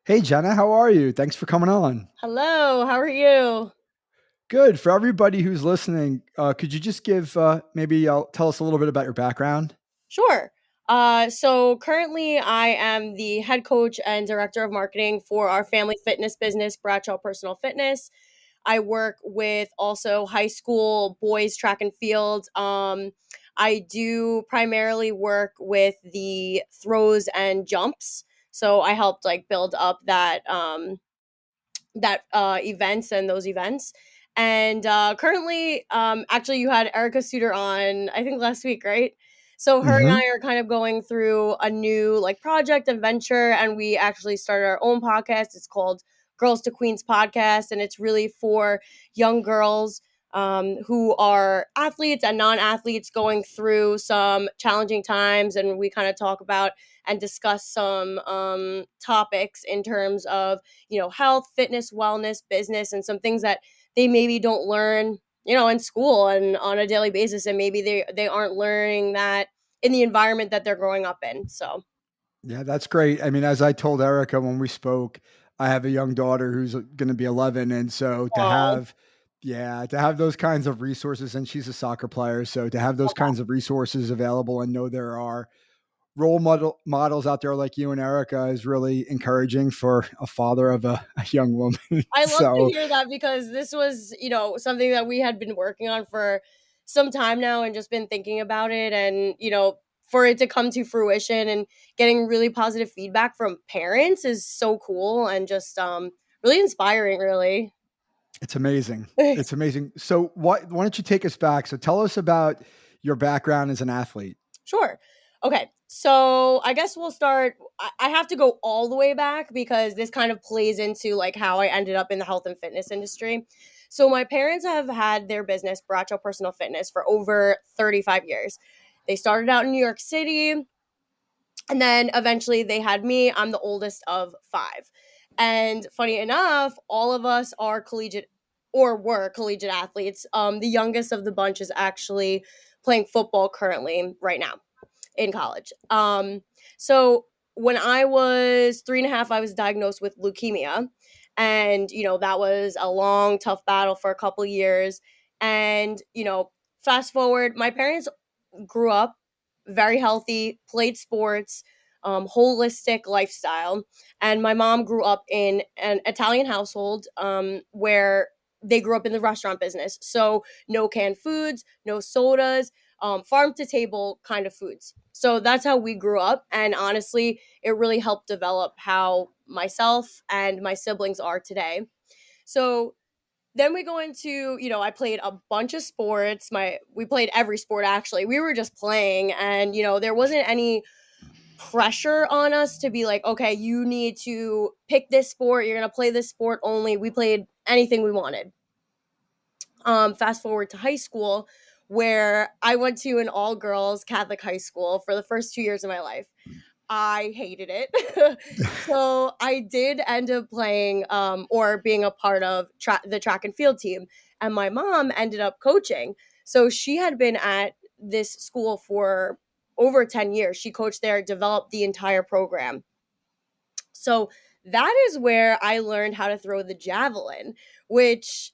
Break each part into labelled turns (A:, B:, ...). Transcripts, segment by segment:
A: Hey, Jenna, how are you? Thanks for coming on.
B: Hello, how are you?
A: Good. For everybody who's listening, could you just give tell us a little bit about your background?
B: Sure. So currently I am the head coach and director of marketing for our family fitness business, Bradshaw Personal Fitness. I work with also high school boys track and field. I do primarily work with the throws and jumps. So I helped like build up that events and those events. And currently, actually, you had Erica Suter on, I think last week, right? So her and
A: Hmm.
B: I are kind of going through a new like project and venture, and we actually started our own podcast. It's called Girls to Queens Podcast, and it's really for young girls who are athletes and non-athletes going through some challenging times, and we kind of talk about and discuss some topics in terms of health, fitness, wellness, business, and some things that they maybe don't learn in school and on a daily basis, and maybe they aren't learning that in the environment that they're growing up in. So
A: Yeah, that's great. I mean, as I told Erica when we spoke, I have a young daughter who's going to be 11, and so
B: oh,
A: to have those kinds of resources, and she's a soccer player, so to have those kinds of resources available and know there are models out there like you and Erica is really encouraging for a father of a young woman.
B: I love to
A: So
B: hear that because this was something that we had been working on for some time now and just been thinking about it, and for it to come to fruition and getting really positive feedback from parents is so cool and just really inspiring, really.
A: it's amazing. It's amazing. So why don't you take us back? So tell us about your background as an athlete.
B: Sure. Okay. So I guess we'll start. I have to go all the way back because this kind of plays into like how I ended up in the health and fitness industry. So my parents have had their business, Bradshaw Personal Fitness, for over 35 years. They started out in New York City, and then eventually they had me. I'm the oldest of five. And funny enough, all of us are collegiate or were collegiate athletes. The youngest of the bunch is actually playing football currently right now in college. So when I was 3.5, I was diagnosed with leukemia. And, that was a long, tough battle for a couple years. And, fast forward, my parents grew up very healthy, played sports, holistic lifestyle. And my mom grew up in an Italian household where they grew up in the restaurant business. So no canned foods, no sodas, farm to table kind of foods. So that's how we grew up. And honestly, it really helped develop how myself and my siblings are today. So then we go into, I played a bunch of sports. We played every sport actually. We were just playing, and there wasn't any pressure on us to be like, okay, you need to pick this sport, you're going to play this sport only. We played anything we wanted. Fast forward to high school, where I went to an all girls Catholic high school for the first 2 years of my life. I hated it. So I did end up playing or being a part of the track and field team. And my mom ended up coaching. So she had been at this school for over 10 years. She coached there, developed the entire program. So that is where I learned how to throw the javelin, which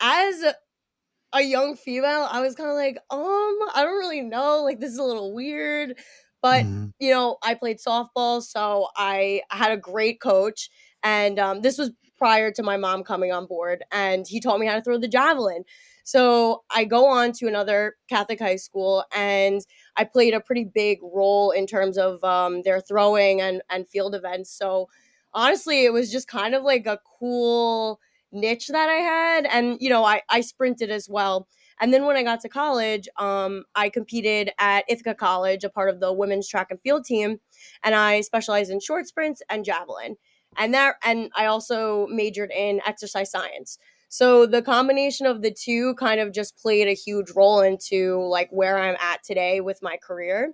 B: as a young female, I was kind of like, I don't really know. Like, this is a little weird. But,
A: Mhm.
B: I played softball, so I had a great coach. And this was prior to my mom coming on board, and he taught me how to throw the javelin. So I go on to another Catholic high school, and I played a pretty big role in terms of their throwing and field events. So honestly, it was just kind of like a cool niche that I had. And, I sprinted as well. And then when I got to college, I competed at Ithaca College, a part of the women's track and field team. And I specialized in short sprints and javelin. And I also majored in exercise science. So the combination of the two kind of just played a huge role into like where I'm at today with my career.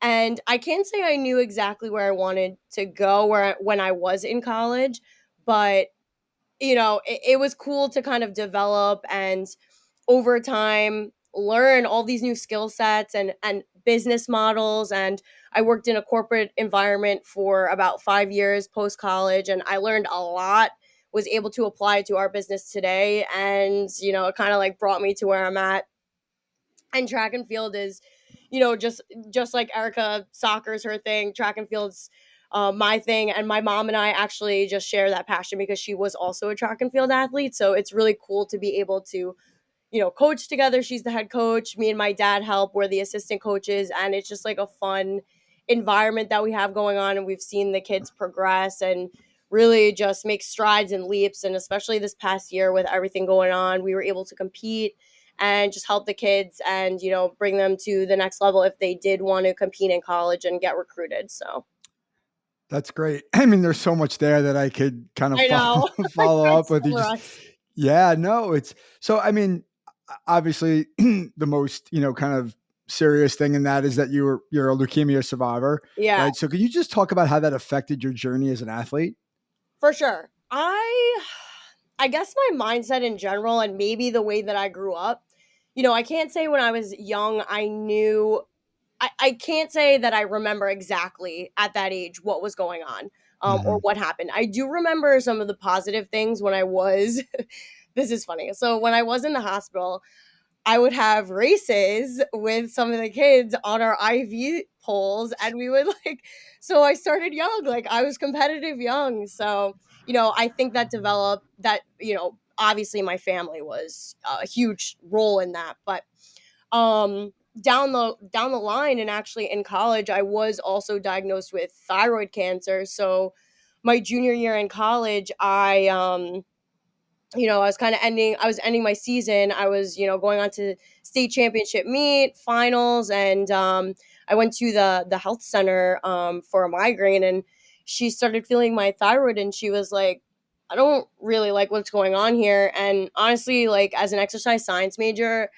B: And I can't say I knew exactly where I wanted to go when I was in college, but it was cool to kind of develop and over time learn all these new skill sets and business models and I worked in a corporate environment for about 5 years post college, and I learned a lot. Was able to apply it to our business today, and it kind of like brought me to where I'm at. And track and field is, just like Erica, soccer's her thing. Track and field's my thing, and my mom and I actually just share that passion because she was also a track and field athlete. So it's really cool to be able to coach together. She's the head coach. Me and my dad help. We're the assistant coaches. And it's just like a fun environment that we have going on. And we've seen the kids progress and really just make strides and leaps. And especially this past year with everything going on, we were able to compete and just help the kids and, bring them to the next level if they did want to compete in college and get recruited. So
A: That's great. I mean, there's so much there that I could kind of
B: I know. I
A: follow
B: can't
A: up with. You just,
B: summarize.
A: yeah, no, it's so. I mean, obviously, the most kind of serious thing in that is that you're a leukemia survivor,
B: Yeah,
A: right? So, could you just talk about how that affected your journey as an athlete?
B: for sure. I guess my mindset in general and maybe the way that I grew up, I can't say when I was young I knew I can't say that I remember exactly at that age what was going on, or
A: Hmm.
B: what happened. I do remember some of the positive things when I was this is funny. So when I was in the hospital, I would have races with some of the kids on our IV poles, and we would like, so I started young, like I was competitive young. So, I think that developed that, obviously my family was a huge role in that. But down the line and actually in college, I was also diagnosed with thyroid cancer. So my junior year in college, I was kind of I was ending my season. I was, going on to state championship meet, finals, and I went to the health center for a migraine, and she started feeling my thyroid, and she was like, I don't really like what's going on here. And honestly, like as an exercise science major,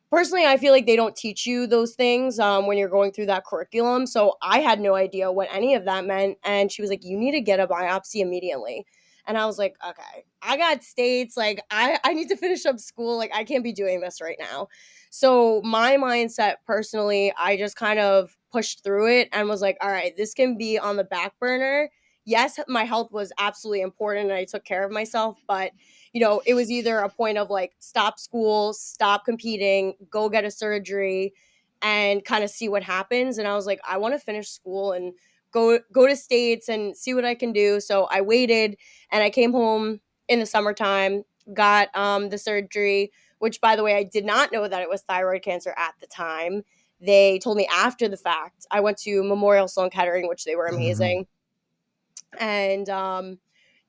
B: personally, I feel like they don't teach you those things when you're going through that curriculum. So I had no idea what any of that meant. And she was like, you need to get a biopsy immediately. And I was like, okay, I got states. Like, I need to finish up school. Like, I can't be doing this right now. So, my mindset personally, I just kind of pushed through it and was like, all right, this can be on the back burner. Yes, my health was absolutely important and I took care of myself, but it was either a point of like stop school, stop competing, go get a surgery and kind of see what happens. And I was like, I want to finish school and go to states and see what I can do. So I waited and I came home in the summertime, got the surgery, which by the way, I did not know that it was thyroid cancer at the time. They told me after the fact. I went to Memorial Sloan Kettering, which they were
A: Hmm.
B: amazing. And down,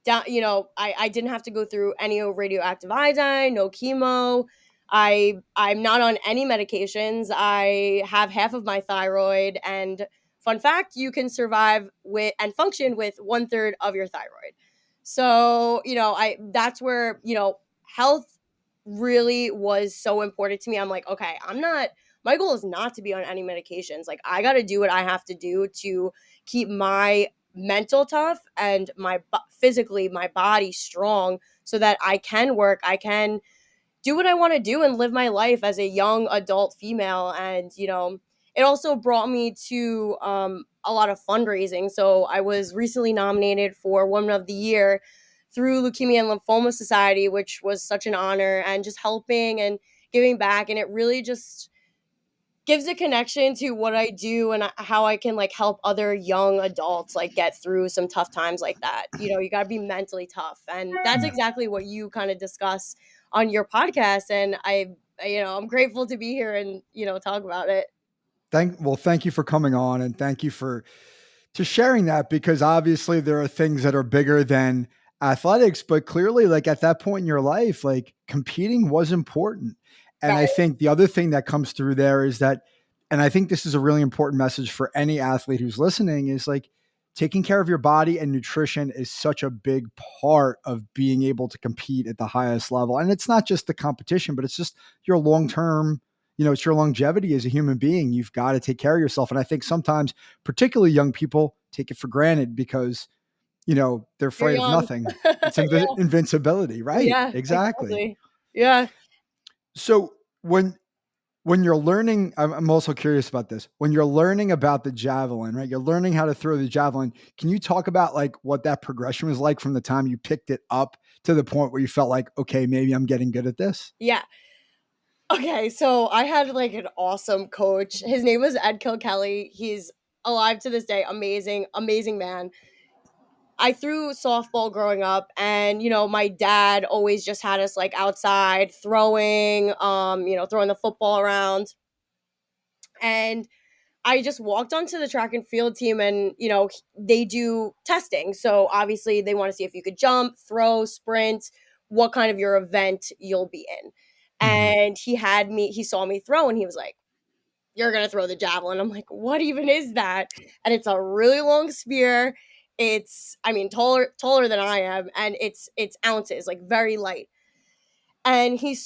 B: I didn't have to go through any radioactive iodine, no chemo. I'm not on any medications. I have half of my thyroid, and fun fact, you can survive with and function with 1/3 of your thyroid. So, I that's where, health really was so important to me. I'm like, okay, my goal is not to be on any medications. Like I got to do what I have to do to keep my mental tough and physically my body strong so that I can work, I can do what I want to do and live my life as a young adult female. And it also brought me to a lot of fundraising. So I was recently nominated for Woman of the Year through Leukemia and Lymphoma Society, which was such an honor, and just helping and giving back. And it really just gives a connection to what I do and how I can like help other young adults like get through some tough times like that. You got to be mentally tough. And that's exactly what you kind of discuss on your podcast, and I'm grateful to be here and talk about it.
A: Thank you for coming on, and thank you for to sharing that, because obviously there are things that are bigger than athletics, but clearly, like at that point in your life, like competing was important. And I
B: Right.
A: think the other thing that comes through there is that, and I think this is a really important message for any athlete who's listening, is like taking care of your body and nutrition is such a big part of being able to compete at the highest level. And it's not just the competition, but it's just your long term, it's your longevity as a human being. You've got to take care of yourself. And I think sometimes, particularly young people, take it for granted because they're
B: You're
A: afraid of
B: young.
A: nothing. It's
B: Yeah.
A: invincibility, right?
B: Yeah,
A: Exactly.
B: exactly. Yeah.
A: So when When you're learning, I'm also curious about this. When you're learning about the javelin, right? You're learning how to throw the javelin. Can you talk about like what that progression was like from the time you picked it up to the point where you felt like, okay, maybe I'm getting good at this?
B: Yeah. Okay, so I had like an awesome coach. His name was Ed Kilkelly. He's alive to this day. Amazing, amazing man. I threw softball growing up, and my dad always just had us like outside throwing, throwing the football around. And I just walked onto the track and field team, and they do testing. So obviously they want to see if you could jump, throw, sprint, what kind of your event you'll be in.
A: Mhm.
B: And he saw me throw, and he was like, "You're gonna throw the javelin." I'm like, "What even is that?" And it's a really long spear. It's, I mean, taller than I am, and it's ounces, like very light. And he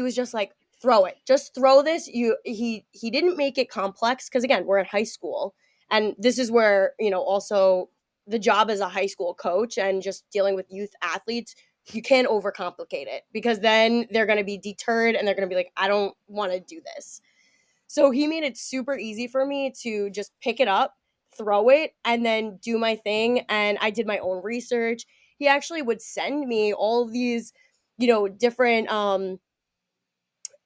B: was just like, "Throw it, just throw this." He didn't make it complex, because again, we're in high school, and this is where also the job as a high school coach and just dealing with youth athletes, you can't overcomplicate it, because then they're going to be deterred and they're going to be like, "I don't want to do this." So he made it super easy for me to just pick it up, throw it, and then do my thing. And I did my own research. He actually would send me all of these, different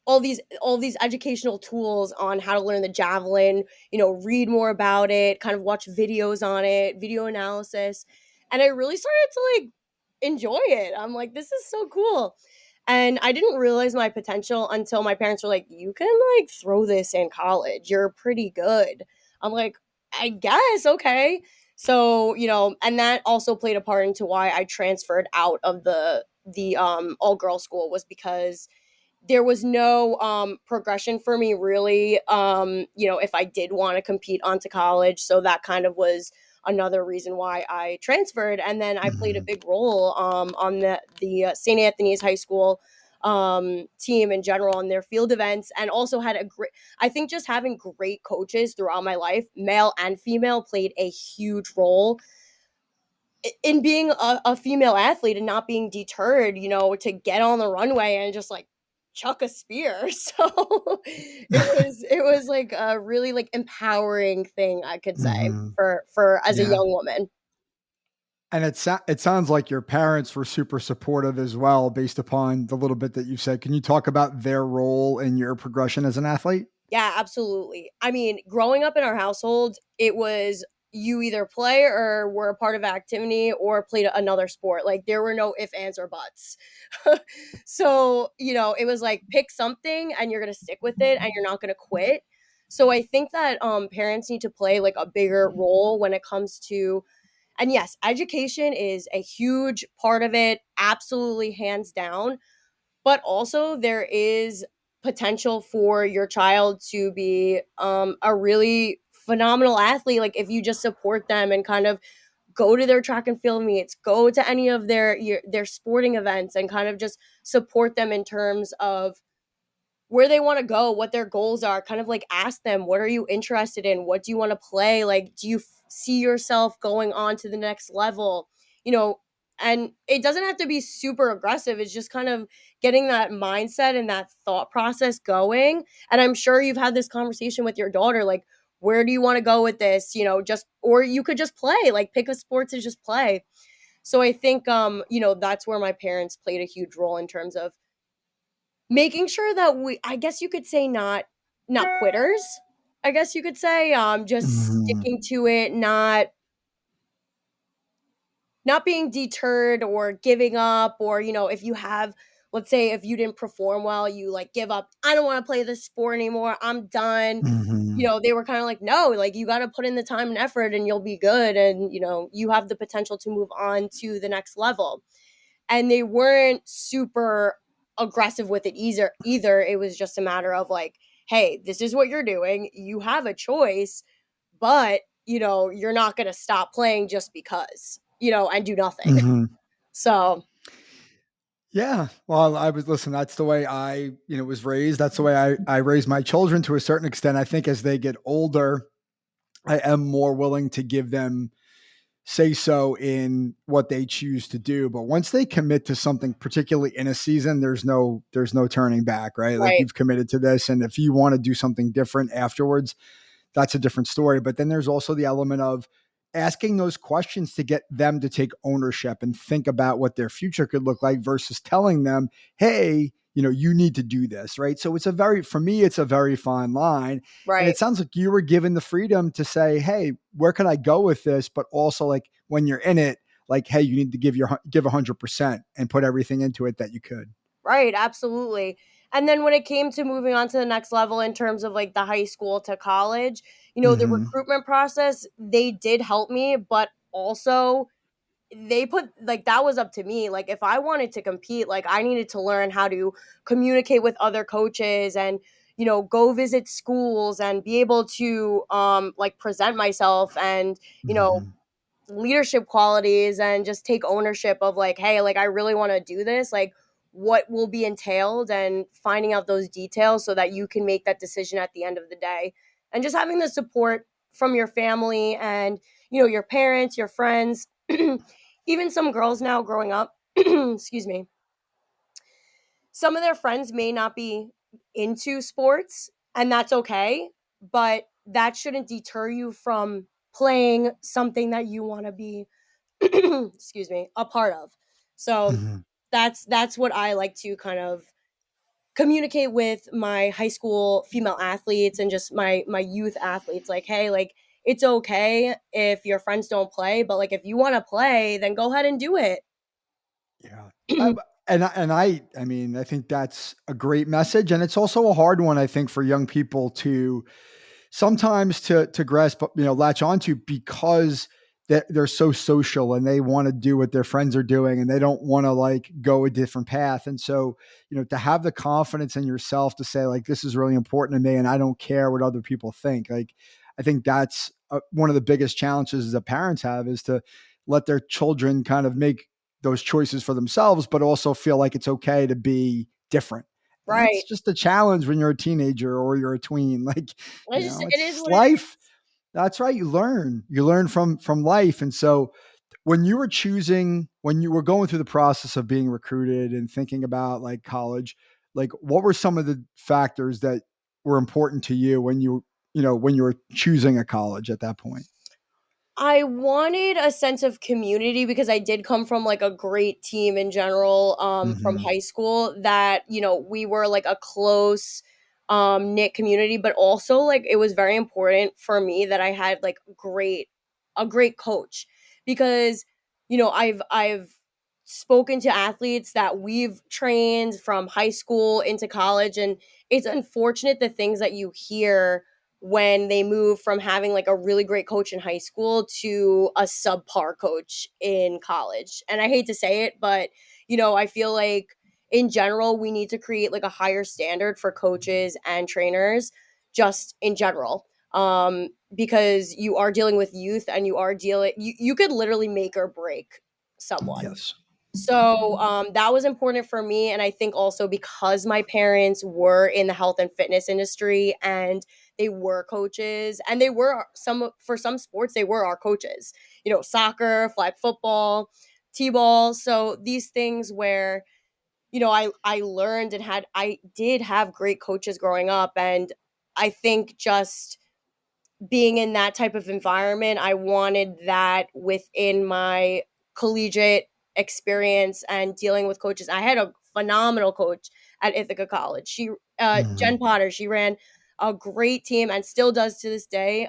B: all these educational tools on how to learn the javelin, read more about it, kind of watch videos on it, video analysis. And I really started to like enjoy it. I'm like, this is so cool. And I didn't realize my potential until my parents were like, "You can like throw this in college. You're pretty good." I'm like, "I guess, okay." So, and that also played a part into why I transferred out of the all girls school, was because there was no progression for me really, if I did want to compete onto college. So that kind of was another reason why I transferred. And then I played a
A: Mhm.
B: big role on the St. Anthony's High School team in general on their field events, and also had a great, I think just having great coaches throughout my life, male and female, played a huge role in being a female athlete and not being deterred, to get on the runway and just like chuck a spear. So it was like a really like empowering thing, I could say,
A: Mhm.
B: for as a
A: Yeah.
B: young woman.
A: And it sounds like your parents were super supportive as well, based upon the little bit that you said. Can you talk about their role in your progression as an athlete?
B: Yeah, absolutely. I mean, growing up in our household, it was you either play or were a part of activity or played another sport. Like there were no ifs, ands, or buts. So, it was like pick something and you're gonna stick with it and you're not gonna quit. So I think that parents need to play like a bigger role when it comes to, and yes, education is a huge part of it, absolutely hands down, but also there is potential for your child to be a really phenomenal athlete, like if you just support them and kind of go to their track and field meets, go to any of their sporting events, and kind of just support them in terms of where they want to go, what their goals are, kind of like ask them, what are you interested in? What do you want to play? Like, do you see yourself going on to the next level? You know, and it doesn't have to be super aggressive. It's just kind of getting that mindset and that thought process going. And I'm sure you've had this conversation with your daughter, like, where do you want to go with this? Just, or you could just play, like pick a sport to just play. So I think, that's where my parents played a huge role in terms of making sure that I guess you could say, not quitters. I guess you could say, just
A: Mhm.
B: sticking to it, not being deterred or giving up, or if you have, let's say if you didn't perform well, you like give up. I don't want to play this sport anymore. I'm done.
A: Mhm.
B: They were kind of like, no, like you got to put in the time and effort and you'll be good, and you have the potential to move on to the next level. And they weren't super aggressive with it either. It was just a matter of like, hey, this is what you're doing, you have a choice, but you're not going to stop playing just because, and do nothing.
A: Mhm.
B: So
A: Yeah. Well, I was listen, that's the way I was raised. That's the way I raise my children to a certain extent. I think as they get older, I am more willing to give them say so in what they choose to do. But once they commit to something, particularly in a season, there's no turning back, right? Like
B: Right.
A: you've committed to this, and if you want to do something different afterwards, that's a different story. But then there's also the element of asking those questions to get them to take ownership and think about what their future could look like versus telling them, hey, you need to do this, right? So for me, it's a very fine line. And
B: Right.
A: it sounds like you were given the freedom to say, hey, where can I go with this? But also, like, when you're in it, like, hey, you need to give 100% and put everything into it that you could.
B: Right, absolutely. And then when it came to moving on to the next level in terms of like the high school to college, the
A: Hmm.
B: recruitment process, they did help me, but also they put like that was up to me. Like if I wanted to compete, like I needed to learn how to communicate with other coaches and go visit schools and be able to like present myself and
A: Hmm.
B: leadership qualities and just take ownership of like, hey, like I really want to do this, like what will be entailed and finding out those details so that you can make that decision at the end of the day. And just having the support from your family and your parents, your friends, even some girls now growing up, excuse me, some of their friends may not be into sports, and that's okay, but that shouldn't deter you from playing something that you want to be excuse me, a part of. So
A: Hmm.
B: that's what I like to kind of communicate with my high school female athletes and just my youth athletes, like, hey, like it's okay if your friends don't play, but like if you want to play, then go ahead and do it.
A: Yeah. I, and I think that's a great message, and it's also a hard one, I think, for young people to sometimes to grasp, latch onto, because they're so social and they want to do what their friends are doing and they don't want to like go a different path. And so, to have the confidence in yourself to say like, this is really important to me and I don't care what other people think. Like, I think that's one of the biggest challenges that parents have, is to let their children kind of make those choices for themselves, but also feel like it's okay to be different. And that's
B: Right.
A: just a challenge when you're a teenager or you're a tween. Like,
B: It is
A: it's
B: what it
A: life.
B: is.
A: That's right. You learn from life. And so when you were going through the process of being recruited and thinking about like college, like what were some of the factors that were important to you when you were choosing a college at that point?
B: I wanted a sense of community because I did come from like a great team in general from
A: Hmm.
B: high school, that we were like a close knit community, but also like it was very important for me that I had like a great coach, because I've spoken to athletes that we've trained from high school into college, and it's unfortunate the things that you hear when they move from having like a really great coach in high school to a subpar coach in college. And I hate to say it, but I feel like in general we need to create like a higher standard for coaches and trainers, just in general. Because you are dealing with youth and you could literally make or break someone.
A: Yes.
B: So that was important for me. And I think also because my parents were in the health and fitness industry and they were coaches, and they were for some sports, they were our coaches, soccer, flag football, t-ball. So these things where, I learned and I did have great coaches growing up. And I think just being in that type of environment, I wanted that within my collegiate experience and dealing with coaches. I had a phenomenal coach at Ithaca College. Jen
A: Hmm.
B: Potter, she ran a great team and still does to this day.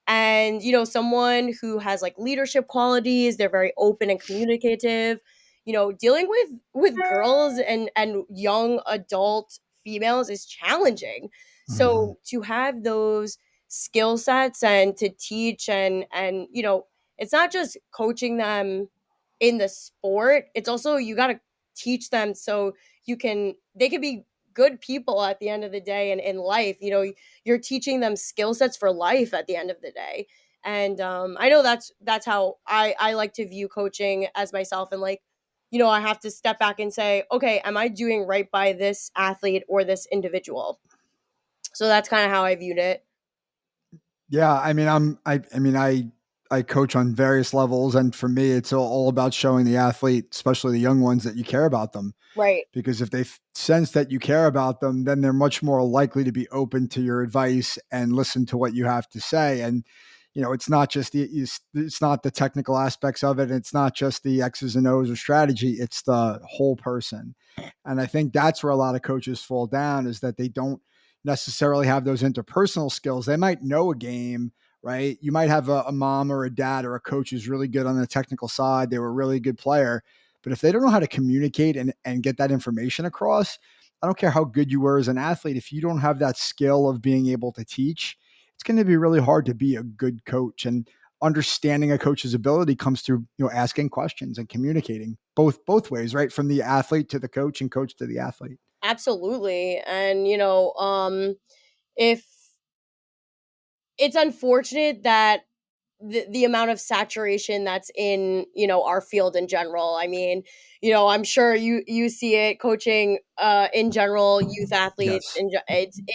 B: And someone who has like leadership qualities, they're very open and communicative. Dealing with girls and young adult females is challenging.
A: Hmm.
B: So to have those skill sets and to teach and it's not just coaching them in the sport, it's also you got to teach them so they can be good people at the end of the day. And in life, you're teaching them skill sets for life at the end of the day. And I know that's how I like to view coaching as myself. And like, I have to step back and say, okay, am I doing right by this athlete or this individual? So that's kind of how I viewed it.
A: Yeah, I mean, I coach on various levels, and for me, it's all about showing the athlete, especially the young ones, that you care about them.
B: Right.
A: Because if they sense that you care about them, then they're much more likely to be open to your advice and listen to what you have to say. And it's not just it's not the technical aspects of it. It's not just the X's and O's or strategy. It's the whole person. And I think that's where a lot of coaches fall down, is that they don't necessarily have those interpersonal skills. They might know a game, right? You might have a mom or a dad or a coach who's really good on the technical side. They were a really good player. But if they don't know how to communicate and get that information across, I don't care how good you were as an athlete. If you don't have that skill of being able to teach, it's going to be really hard to be a good coach. And understanding a coach's ability comes through, asking questions and communicating both ways, right? From the athlete to the coach and coach to the athlete.
B: Absolutely. And if it's unfortunate that the amount of saturation that's in our field in general. I mean, I'm sure you see it coaching in general, youth athletes,
A: Yes.
B: and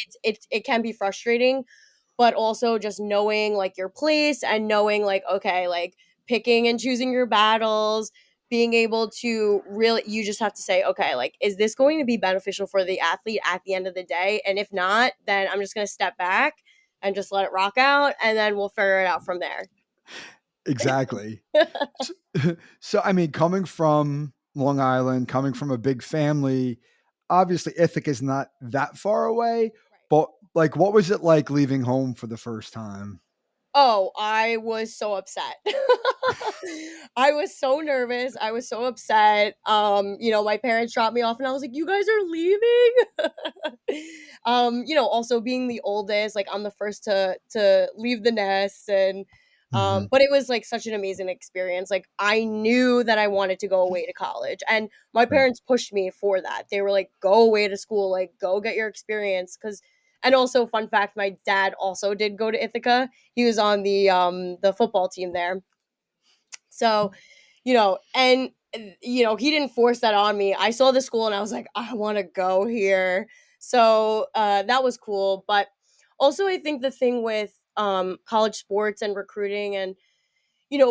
B: it can be frustrating, but also just knowing like your place and knowing like, okay, like picking and choosing your battles, being able to really, you just have to say, okay, like, is this going to be beneficial for the athlete at the end of the day? And if not, then I'm just going to step back and just let it rock out, and then we'll figure it out from there.
A: Exactly. So, so, I mean, coming from Long Island, coming from a big family, obviously Ithaca is not that far away, but like, what was it like leaving home for the first time?
B: Oh, I was so upset. I was so nervous. I was so upset. My parents dropped me off and I was like, "You guys are leaving?" Also being the oldest, like I'm the first to leave the nest, and
A: Mhm.
B: but it was like such an amazing experience. Like I knew that I wanted to go away to college, and my
A: Right.
B: parents pushed me for that. They were like, "Go away to school, like go get your experience." Cuz and also fun fact, my dad also did go to Ithaca. He was on the football team there. So, and he didn't force that on me. I saw the school and I was like, I want to go here. So, that was cool, but also I think the thing with college sports and recruiting and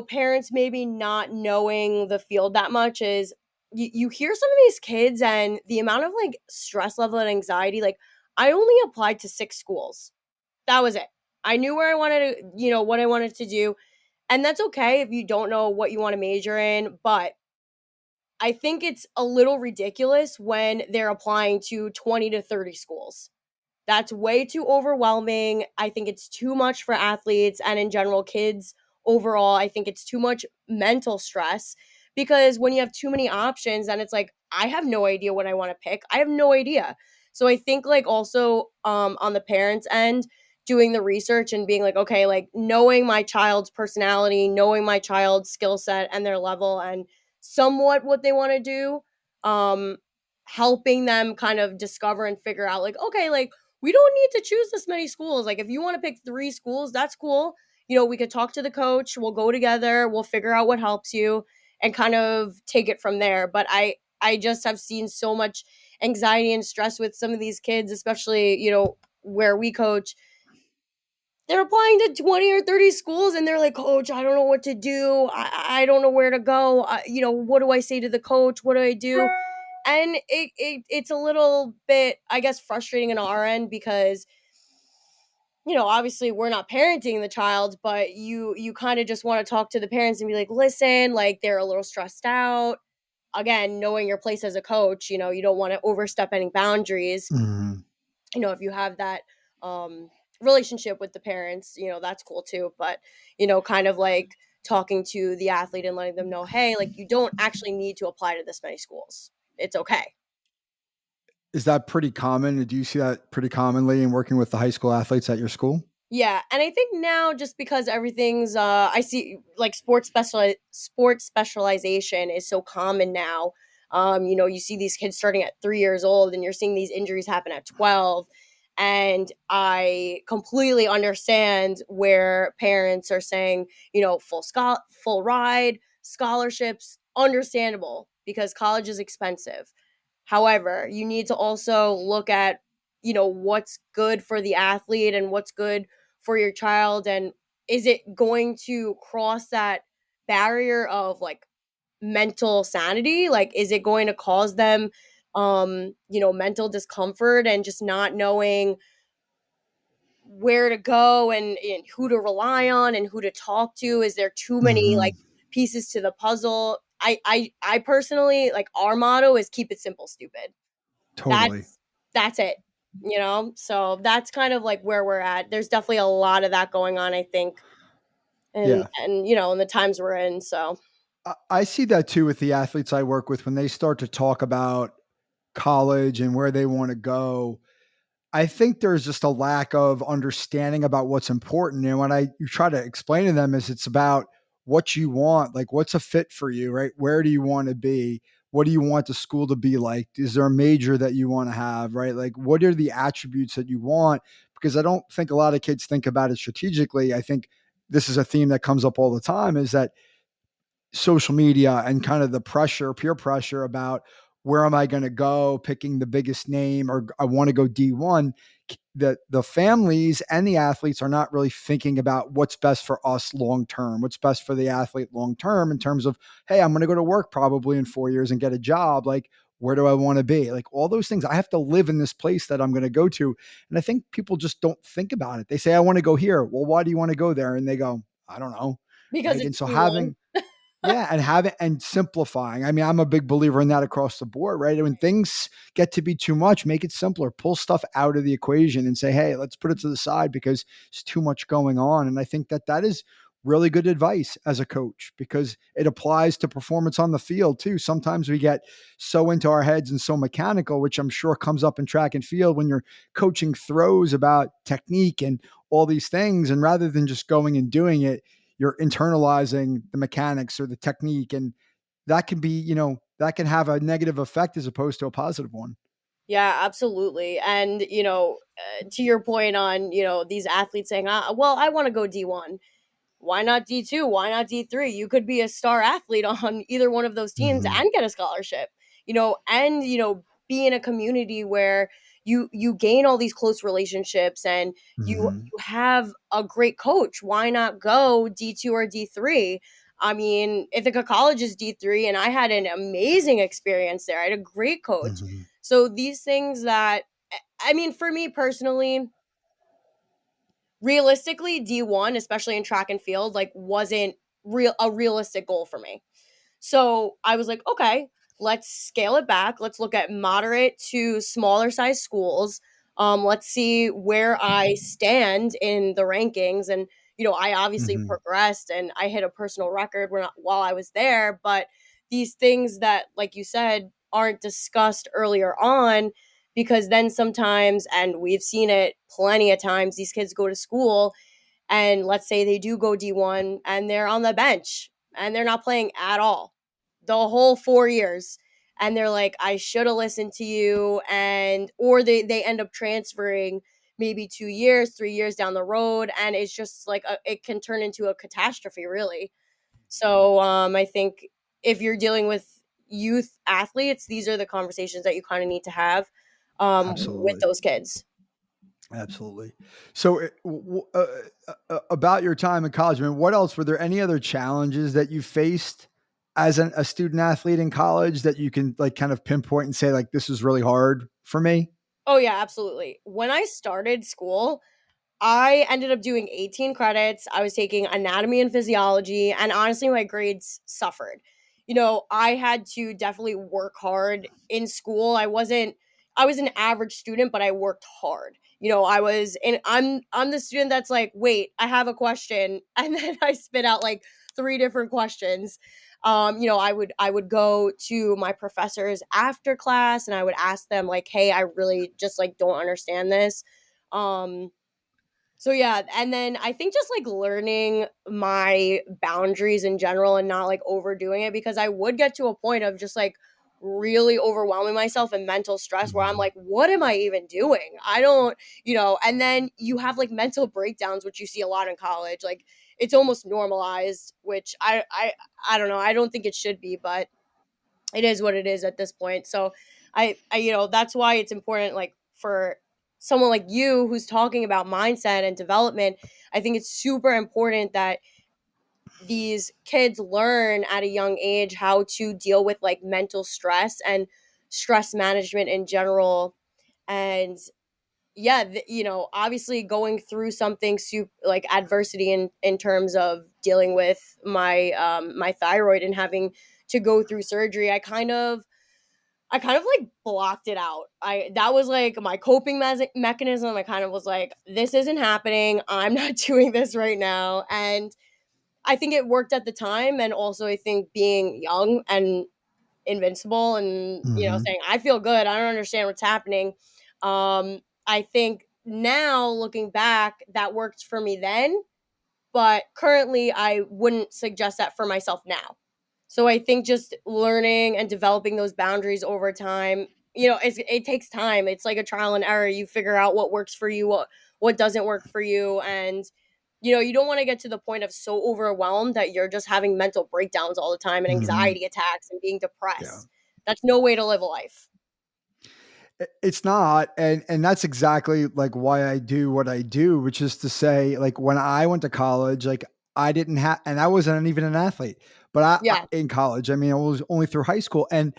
B: parents maybe not knowing the field that much is you hear some of these kids and the amount of like stress level and anxiety. Like I only applied to 6 schools. That was it. I knew where I wanted to, what I wanted to do. And that's okay if you don't know what you want to major in. But I think it's a little ridiculous when they're applying to 20 to 30 schools. That's way too overwhelming. I think it's too much for athletes and in general kids overall. I think it's too much mental stress because when you have too many options, then it's like I have no idea what I want to pick. I have no idea. So I think like also on the parents end doing the research and being like, okay, like knowing my child's personality, knowing my child's skill set and their level and somewhat what they want to do, um helping them kind of discover and figure out like, okay, like we don't need to choose this many schools. Like if you want to pick 3 schools, that's cool. We could talk to the coach, we'll go together, we'll figure out what helps you and kind of take it from there. But I just have seen so much anxiety and stress with some of these kids, especially, where we coach. They're applying to 20 or 30 schools and they're like, "Coach, I don't know what to do. I don't know where to go. What do I say to the coach? What do I do?" And it's a little bit, I guess, frustrating on our end because obviously we're not parenting the child, but you kind of just want to talk to the parents and be like, listen, like they're a little stressed out. Again, knowing your place as a coach, you don't want to overstep any boundaries.
A: Mhm.
B: If you have that um relationship with the parents, that's cool too. But, kind of like talking to the athlete and letting them know, hey, like you don't actually need to apply to this many schools. It's okay.
A: Is that pretty common? Do you see that pretty commonly in working with the high school athletes at your school?
B: Yeah, and I think now just because everything's I see like sports specialization is so common now. You see these kids starting at 3 years old and you're seeing these injuries happen at 12, and I completely understand where parents are saying, full ride, scholarships, understandable because college is expensive. However, you need to also look at, what's good for the athlete and what's good for your child and is it going to cross that barrier of like mental sanity? Like, is it going to cause them, mental discomfort and just not knowing where to go and who to rely on and who to talk to? Is there too many
A: Hmm.
B: like pieces to the puzzle? I personally, like, our motto is keep it simple, stupid.
A: Totally.
B: That's it. So that's kind of like where we're at. There's definitely a lot of that going on, I think, and
A: Yeah.
B: in the times we're in. So
A: I see that too with the athletes I work with when they start to talk about college and where they want to go. I think there's just a lack of understanding about what's important. And when I you try to explain to them is it's about what you want, like what's a fit for you, right? Where do you want to be? What do you want the school to be like? Is there a major that you want to have, right? Like what are the attributes that you want? Because I don't think a lot of kids think about it strategically. I think this is a theme that comes up all the time is that social media and kind of the pressure, peer pressure about where am I going to go, picking the biggest name, or I want to go D1. The families and the athletes are not really thinking about what's best for us long term, what's best for the athlete long term in terms of, hey, I'm going to go to work probably in 4 years and get a job. Like, where do I want to be? Like all those things. I have to live in this place that I'm going to go to. And I think people just don't think about it. They say, I want to go here. Well, why do you want to go there? And they go, I don't know.
B: because
A: Right.
B: it's
A: And so
B: D1.
A: having yeah, and have it and simplifying. I mean, I'm a big believer in that across the board, right? When things get to be too much, make it simpler. Pull stuff out of the equation and say, "Hey, let's put it to the side because it's too much going on." And I think that that is really good advice as a coach because it applies to performance on the field too. Sometimes we get so into our heads and so mechanical, which I'm sure comes up in track and field when you're coaching throws about technique and all these things and rather than just going and doing it, you're internalizing the mechanics or the technique and that can be that can have a negative effect as opposed to a positive one.
B: Yeah, absolutely. And to your point on these athletes saying, well, I want to go D1. Why not D2? Why not D3? You could be a star athlete on either one of those teams
A: Hmm.
B: and get a scholarship. And be in a community where you gain all these close relationships and
A: Hmm.
B: you have a great coach. Why not go D2 or D3? I mean, Ithaca College is D3 and I had an amazing experience there. I had a great coach.
A: Hmm.
B: So these things that I mean, for me personally, realistically, D1, especially in track and field, like, wasn't a realistic goal for me. So I was like, okay, let's scale it back. Let's look at moderate to smaller size schools. Let's see where I stand in the rankings. And, I obviously
A: Hmm.
B: progressed and I hit a personal record while I was there. But these things that, like you said, aren't discussed earlier on, because then sometimes, and we've seen it plenty of times, these kids go to school and let's say they do go D1 and they're on the bench and they're not playing at all the whole 4 years. And they're like, I should have listened to you. Or they end up transferring maybe 2 years, 3 years down the road. And it's just like, it can turn into a catastrophe, really. So I think if you're dealing with youth athletes, these are the conversations that you kind of need to have with
A: Absolutely.
B: those kids.
A: Absolutely. So about your time in college, I mean, what else were there any other challenges that you faced as a student athlete in college that you can like kind of pinpoint and say like this is really hard for me?
B: Oh, yeah, absolutely. When I started school, I ended up doing 18 credits. I was taking anatomy and physiology, and honestly, my grades suffered. I had to definitely work hard in school. I was an average student, but I worked hard. I was and I'm the student that's like, "Wait, I have a question." And then I spit out like three different questions. I would go to my professors after class and I would ask them like, "Hey, I really just like don't understand this." Um so yeah, and then I think just like learning my boundaries in general and not like overdoing it, because I would get to a point of just like really overwhelming myself and mental stress where I'm
A: Mhm.
B: like, what am I even doing? I don't, and then you have like mental breakdowns, which you see a lot in college. Like, it's almost normalized, which I don't know. I don't think it should be, but it is what it is at this point. So I that's why it's important, like, for someone like you who's talking about mindset and development, I think it's super important that these kids learn at a young age how to deal with like mental stress and stress management in general. And yeah, obviously going through something like adversity in terms of dealing with my thyroid and having to go through surgery, I kind of like blocked it out. I That was like my coping mechanism. I kind of was like, this isn't happening. I'm not doing this right now. And I think it worked at the time. And also, I think being young and invincible and,
A: Hmm.
B: saying, I feel good. I don't understand what's happening. I think now looking back, that worked for me then. But currently, I wouldn't suggest that for myself now. So I think just learning and developing those boundaries over time, it takes time. It's like a trial and error. You figure out what works for you, what doesn't work for you, and you don't want to get to the point of so overwhelmed that you're just having mental breakdowns all the time and
A: Hmm.
B: anxiety attacks and being
A: Yeah.
B: depressed. That's no way to live a life.
A: It's not, and that's exactly like why I do what I do, which is to say, like when I went to college, like I didn't have, and I wasn't even an athlete, but
B: Yeah,
A: in college, I mean, I was only through high school, and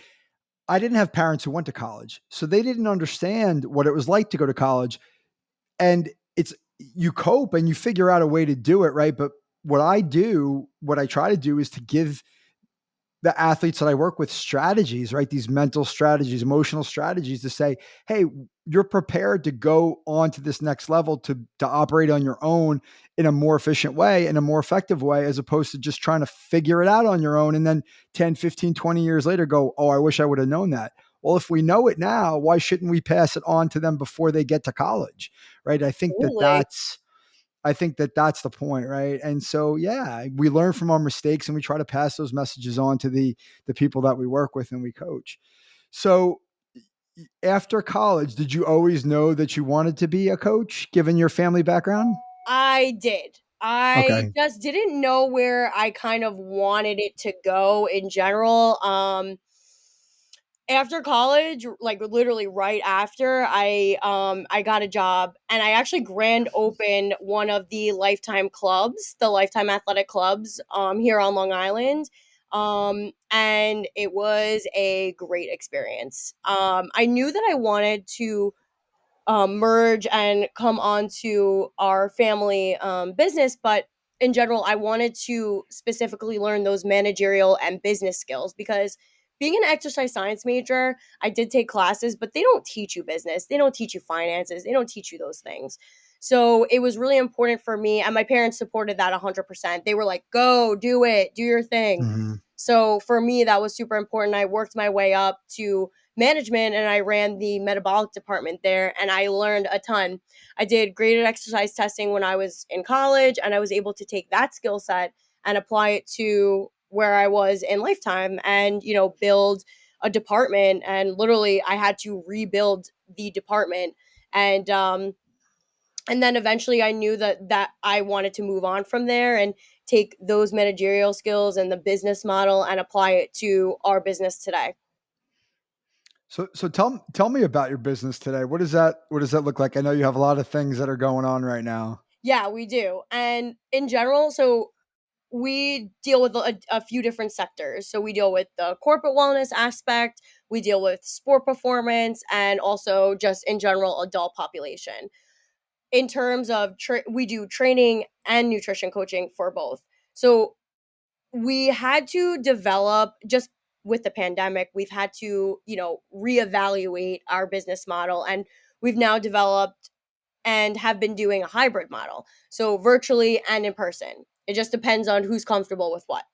A: I didn't have parents who went to college, so they didn't understand what it was like to go to college, and it's you cope and you figure out a way to do it, right? But what I try to do is to give the athletes that I work with strategies, right? These mental strategies, emotional strategies to say, hey, you're prepared to go on to this next level to operate on your own in a more efficient way, in a more effective way, as opposed to just trying to figure it out on your own. And then 10, 15, 20 years later, go, oh, I wish I would have known that. Well, if we know it now, why shouldn't we pass it on to them before they get to college? Right.
B: absolutely.
A: I think that that's the point, right? And so, yeah, we learn from our mistakes and we try to pass those messages on to the people that we work with and we coach. So, after college, did you always know that you wanted to be a coach, given your family background?
B: I did. I
A: Okay.
B: just didn't know where I kind of wanted it to go in general. After college, like literally right after, I got a job and I actually grand opened one of the Lifetime clubs, the Lifetime Athletic clubs here on Long Island. And it was a great experience. I knew that I wanted to merge and come onto our family business. But in general, I wanted to specifically learn those managerial and business skills because being an exercise science major, I did take classes, but they don't teach you business. They don't teach you finances. They don't teach you those things. So it was really important for me. And my parents supported that 100%. They were like, go, do it, do your thing.
A: Hmm.
B: So for me, that was super important. I worked my way up to management and I ran the metabolic department there and I learned a ton. I did graded exercise testing when I was in college and I was able to take that skill set and apply it to where I was in Lifetime and, build a department. And literally, I had to rebuild the department. And, um, and then eventually I knew that I wanted to move on from there and take those managerial skills and the business model and apply it to our business today.
A: So tell me about your business today. What does that look like? I know you have a lot of things that are going on right now.
B: Yeah, we do. And in general, so we deal with a few different sectors. So we deal with the corporate wellness aspect, we deal with sport performance, and also just in general adult population. In terms of we do training and nutrition coaching for both. So we had to develop just with the pandemic, we've had to, reevaluate our business model and we've now developed and have been doing a hybrid model. So virtually and in person. It just depends on who's comfortable with what.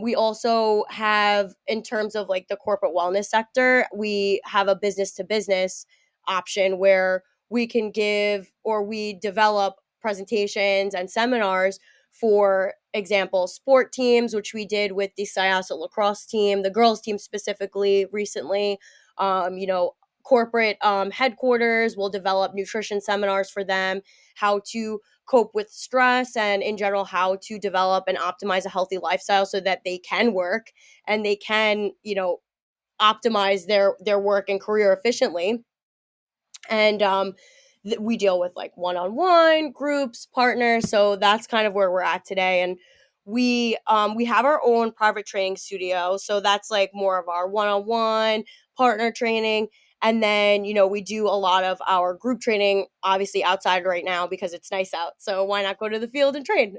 B: We also have, in terms of like the corporate wellness sector, we have a business to business option where we can give or we develop presentations and seminars for example, sport teams, which we did with the Syosset lacrosse team, the girls team specifically recently. Corporate headquarters will develop nutrition seminars for them, how to cope with stress and in general how to develop and optimize a healthy lifestyle so that they can work and they can optimize their work and career efficiently. And we deal with like one-on-one groups, partners. So that's kind of where we're at today. And we have our own private training studio, so that's like more of our one-on-one partner training. And then, we do a lot of our group training, obviously outside right now because it's nice out. So why not go to the field and train?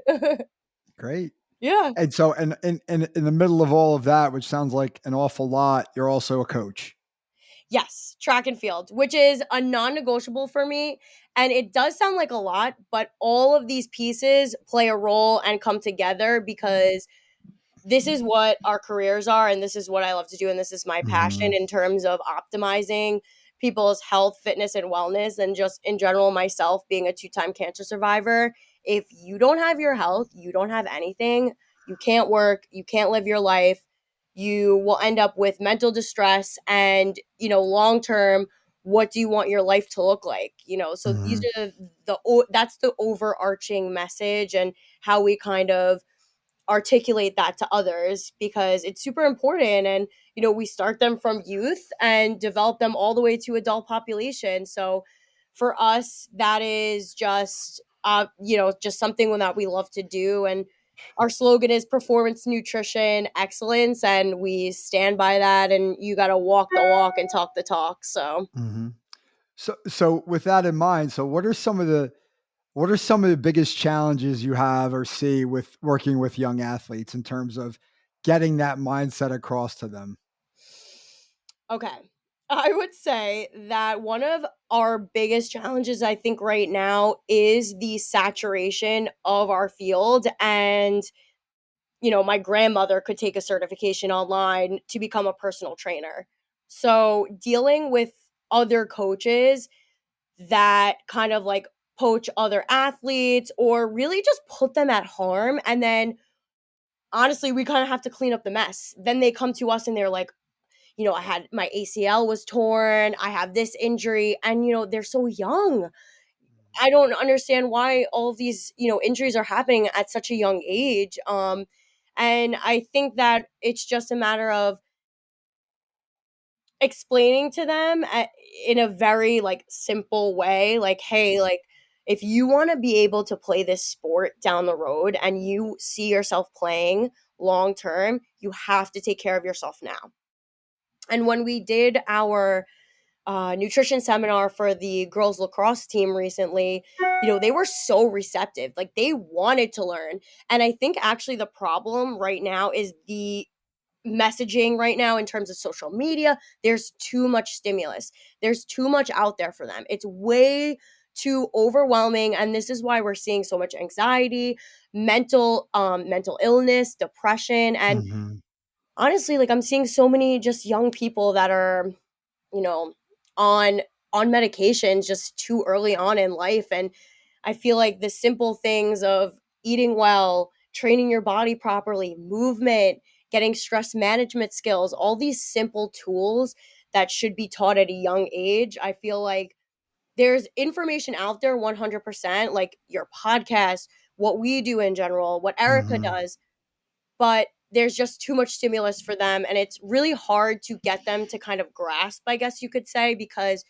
A: Great.
B: Yeah.
A: And so, and in the middle of all of that, which sounds like an awful lot, you're also a coach.
B: Yes, track and field, which is a non-negotiable for me. And it does sound like a lot, but all of these pieces play a role and come together because this is what our careers are, and this is what I love to do, and this is my passion
A: Mhm.
B: in terms of optimizing people's health, fitness, and wellness, and just in general myself being a two-time cancer survivor. If you don't have your health, you don't have anything. You can't work, you can't live your life. You will end up with mental distress and, long term, what do you want your life to look like? So these
A: Mhm.
B: are that's the overarching message and how we kind of articulate that to others because it's super important. And we start them from youth and develop them all the way to adult population. So for us, that is just something that we love to do. And our slogan is performance nutrition excellence, and we stand by that. And you got to walk the walk and talk the talk. So
A: Mhm. So with that in mind, so what are some of the biggest challenges you have or see with working with young athletes in terms of getting that mindset across to them?
B: okay. I would say that one of our biggest challenges, I think, right now is the saturation of our field. And, my grandmother could take a certification online to become a personal trainer. So, dealing with other coaches that kind of like poach other athletes or really just put them at harm. And then, honestly, we kind of have to clean up the mess. Then they come to us and they're like, I had my ACL was torn, I have this injury, and they're so young. I don't understand why all of these, injuries are happening at such a young age. And I think that it's just a matter of explaining to them in a very like simple way, like, hey, like if you want to be able to play this sport down the road and you see yourself playing long term, you have to take care of yourself now. And when we did our nutrition seminar for the girls lacrosse team recently, they were so receptive. Like they wanted to learn. And I think actually the problem right now is the messaging right now in terms of social media. There's too much stimulus, there's too much out there for them. It's way too overwhelming. And this is why we're seeing so much anxiety, mental illness, depression. And
A: Mhm.
B: honestly, like I'm seeing so many just young people that are you know, on medications just too early on in life. And I feel like the simple things of eating well, training your body properly, movement, getting stress management skills, all these simple tools that should be taught at a young age. I feel like there's information out there 100%, like your podcast, what we do in general, what Erica
A: Mhm.
B: does, but there's just too much stimulus for them, and it's really hard to get them to kind of grasp, I guess you could say, because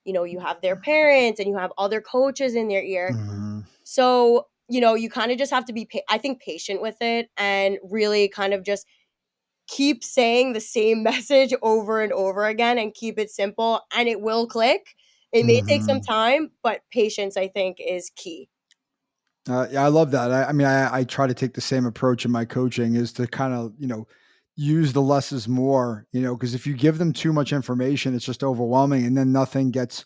B: you have their parents and you have other coaches in their ear.
A: Mhm.
B: So you kind of just have to be I think patient with it and really kind of just keep saying the same message over and over again and keep it simple, and it will click. It may take some
A: Mhm.
B: time, but patience, I think, is key.
A: Yeah, I love that. I mean, I try to take the same approach in my coaching is to kind of, use the less is more, because if you give them too much information, it's just overwhelming and then nothing gets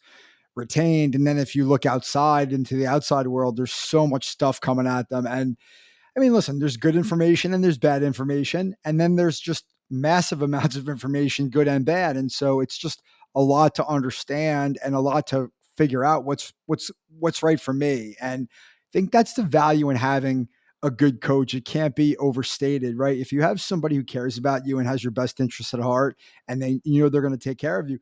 A: retained. And then if you look outside into the outside world, there's so much stuff coming at them. And I mean, listen, there's good information and there's bad information. And then there's just massive amounts of information, good and bad. And so it's just a lot to understand and a lot to figure out what's right for me. And I think that's the value in having a good coach. It can't be overstated, right? If you have somebody who cares about you and has your best interests at heart and they're going to take care of you,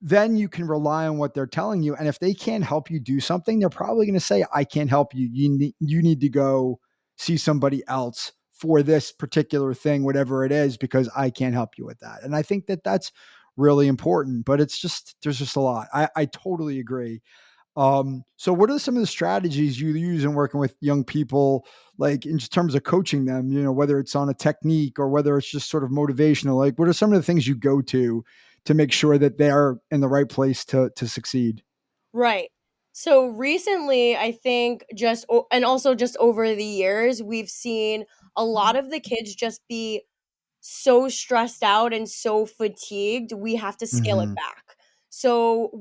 A: then you can rely on what they're telling you. And if they can't help you do something, they're probably going to say, I can't help you. You need to go see somebody else for this particular thing, whatever it is, because I can't help you with that. And I think that that's really important. But it's just, there's just a lot. I totally agree. So what are some of the strategies you use in working with young people, like in just terms of coaching them, whether it's on a technique or whether it's just sort of motivational, like what are some of the things you go to make sure that they're in the right place to succeed?
B: Right. So recently, I think and also just over the years, we've seen a lot of the kids just be so stressed out and so fatigued, we have to scale it
A: Hmm.
B: back. So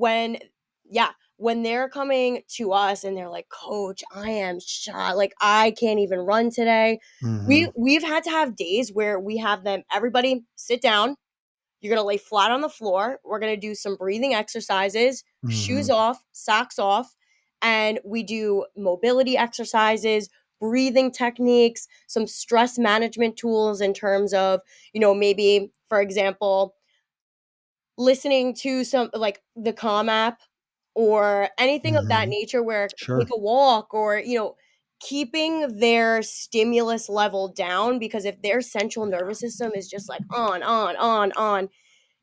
B: yeah, when they're coming to us and they're like, "Coach, I am shot. Like I can't even run today."
A: Hmm.
B: We've had to have days where we have them everybody sit down. You're going to lay flat on the floor. We're going to do some breathing exercises, shoes
A: Hmm.
B: off, socks off, and we do mobility exercises, breathing techniques, some stress management tools in terms of, maybe for example, listening to some like the Calm app or anything of that
A: Hmm.
B: nature where take
A: Sure.
B: a walk or, keeping their stimulus level down because if their central nervous system is just like on,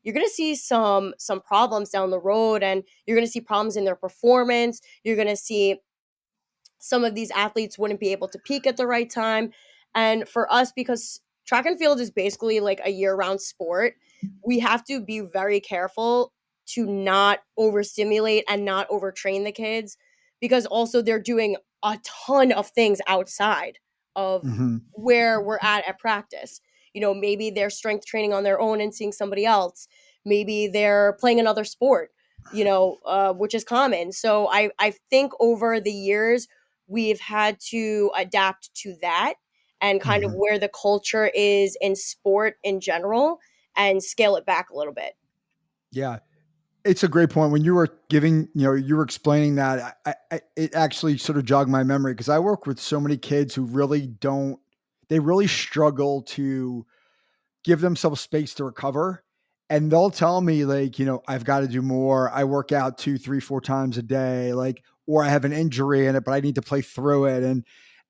B: you're going to see some problems down the road and you're going to see problems in their performance. You're going to see some of these athletes wouldn't be able to peak at the right time. And for us, because track and field is basically like a year-round sport, we have to be very careful to not overstimulate and not overtrain the kids because also they're doing a ton of things outside of
A: Hmm.
B: where we're at practice. Maybe they're strength training on their own and seeing somebody else. Maybe they're playing another sport, which is common. So I think over the years we've had to adapt to that and kind of
A: Hmm.
B: where the culture is in sport in general and scale it back a little bit.
A: Yeah. It's a great point. When you were giving, you were explaining that, it actually sort of jogged my memory because I work with so many kids who really don't, they really struggle to give themselves space to recover. And they'll tell me, like, I've got to do more. I work out 2, 3, 4 times a day, like, or I have an injury in it, but I need to play through it.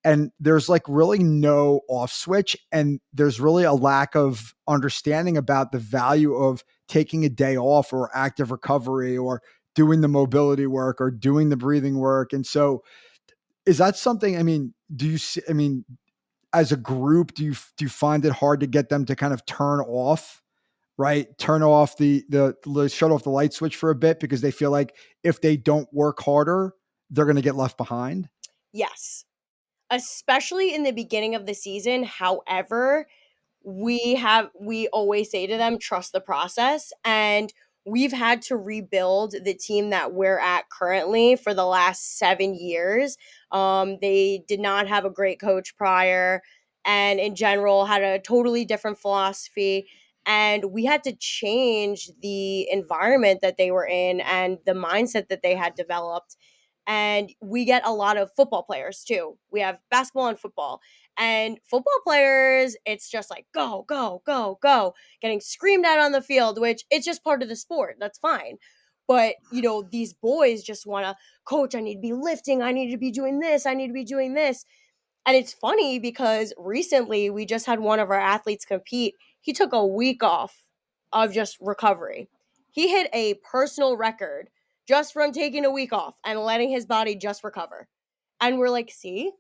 A: And there's like really no off switch. And there's really a lack of understanding about the value of taking a day off or active recovery or doing the mobility work or doing the breathing work. And so is that something, I mean, do you see, I mean, as a group, do you find it hard to get them to kind of turn off, right? Turn off the shut off the light switch for a bit because they feel like if they don't work harder, they're going to get left behind.
B: Yes, especially in the beginning of the season. However, we always say to them trust the process and we've had to rebuild the team that we're at currently for the last 7 years. They did not have a great coach prior and in general had a totally different philosophy and we had to change the environment that they were in and the mindset that they had developed. And we get a lot of football players too. We have basketball and football. And football players, it's just like go, go, go, go, getting screamed at on the field, which it's just part of the sport. That's fine. But, these boys just want to, coach, I need to be lifting. I need to be doing this. I need to be doing this. And it's funny because recently we just had one of our athletes compete. He took a week off of just recovery. He hit a personal record just from taking a week off and letting his body just recover. And we're like, see,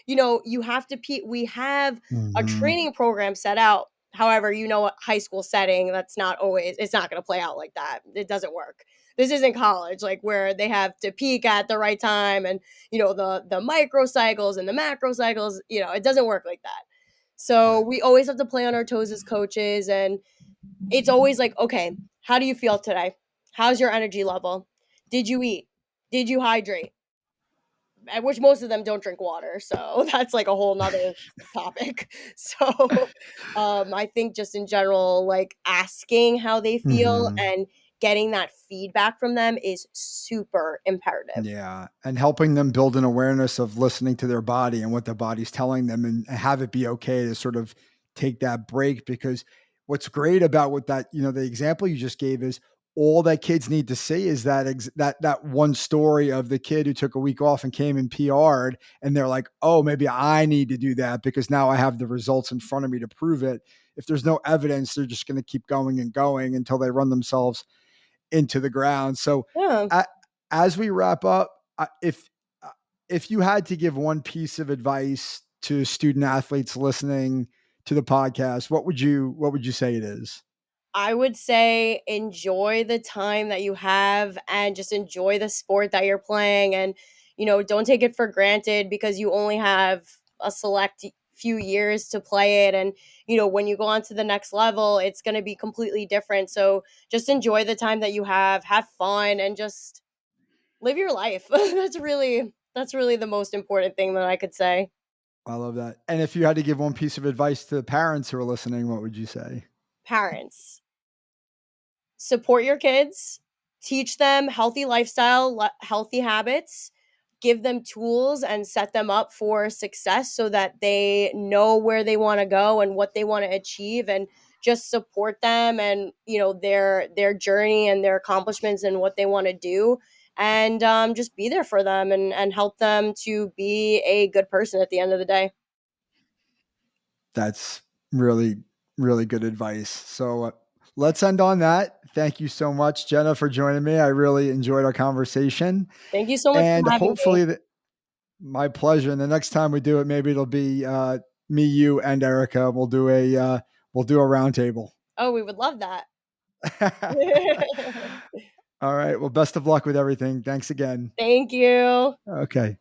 B: you have to we have a
A: Mhm.
B: training program set out. However, a high school setting, that's not always, it's not going to play out like that. It doesn't work. This isn't college, like where they have to peak at the right time and, the microcycles and the macro cycles, it doesn't work like that. So
A: Right.
B: we always have to play on our toes as coaches. And it's always like, okay, how do you feel today? How's your energy level? Did you eat? Did you hydrate? Which most of them don't drink water, so that's like a whole nother topic. So I think just in general, like asking how they feel
A: Mhm.
B: and getting that feedback from them is super imperative.
A: Yeah, and helping them build an awareness of listening to their body and what their body's telling them and have it be okay to sort of take that break because what's great about what that, the example you just gave is all that kids need to see is that one story of the kid who took a week off and came and PR'd and they're like, "Oh, maybe I need to do that because now I have the results in front of me to prove it." if there's no evidence, they're just going to keep going and going until they run themselves into the ground. So
B: Yeah.
A: as we wrap up, if you had to give one piece of advice to student athletes listening to the podcast, what would you say it is?
B: I would say enjoy the time that you have and just enjoy the sport that you're playing, and don't take it for granted because you only have a select few years to play it, and when you go on to the next level it's going to be completely different. So just enjoy the time that you have fun, and just live your life. That's really the most important thing that I could say.
A: I love that. And if you had to give one piece of advice to the parents who are listening, what would you say?
B: Parents, support your kids, teach them healthy lifestyle, healthy habits, give them tools and set them up for success so that they know where they want to go and what they want to achieve, and just support them and their journey and their accomplishments and what they want to do, and just be there for them and help them to be a good person at the end of the day.
A: That's really, really good advice. So let's end on that. Thank you so much, Jenna, for joining me. I really enjoyed our conversation.
B: Thank you so much
A: And
B: for having me.
A: hopefully, my pleasure. And the next time we do it, maybe it'll be me, you, and Erica. We'll do a roundtable.
B: Oh, we would love that.
A: All right. Well, best of luck with everything. Thanks again.
B: Thank you.
A: Okay.